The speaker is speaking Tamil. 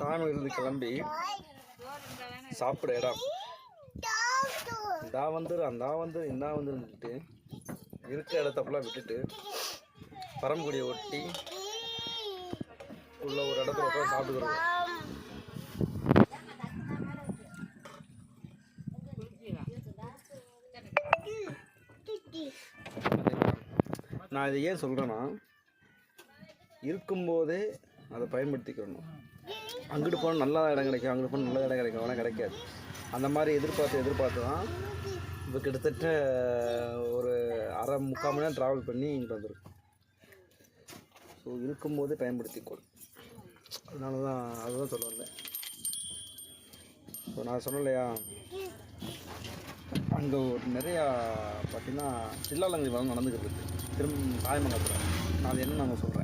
தாய்மொழியிலிருந்து கிளம்பி சாப்பிட இடம் இந்தா வந்துட்டு இருக்கிற இடத்தப்பெல்லாம் விட்டுட்டு பரம்புடியை ஒட்டி உள்ள ஒரு இடத்துல உட்காந்து சாப்பிட்டுக்கிறோம். நான் இதை ஏன் சொல்கிறேன்னா, இருக்கும்போதே அதை பயன்படுத்திக்கணும். அங்கிட்டு போனால் நல்ல இடம் கிடைக்கும், அங்கிட்டு போனால் நல்ல இடம் கிடைக்கும், ஆனால் கிடைக்காது. அந்த மாதிரி எதிர்பார்த்து தான் இப்போ கிட்டத்தட்ட ஒரு முக்கால் மணி நேரம் ட்ராவல் பண்ணி இங்கிட்டு வந்துருக்கு. ஸோ இருக்கும்போதே பயன்படுத்திக்கணும். அதுதான் சொல்ல வந்தேன். ஸோ நான் சொன்னேன் இல்லையா, அங்கே ஒரு நிறையா பார்த்திங்கன்னா சில்லாலங்கடி வளம் நடந்துக்கிட்டு இருக்குது தாய்மங்கலத்தில். நான் அது என்னன்னு நான் சொல்கிறேன்.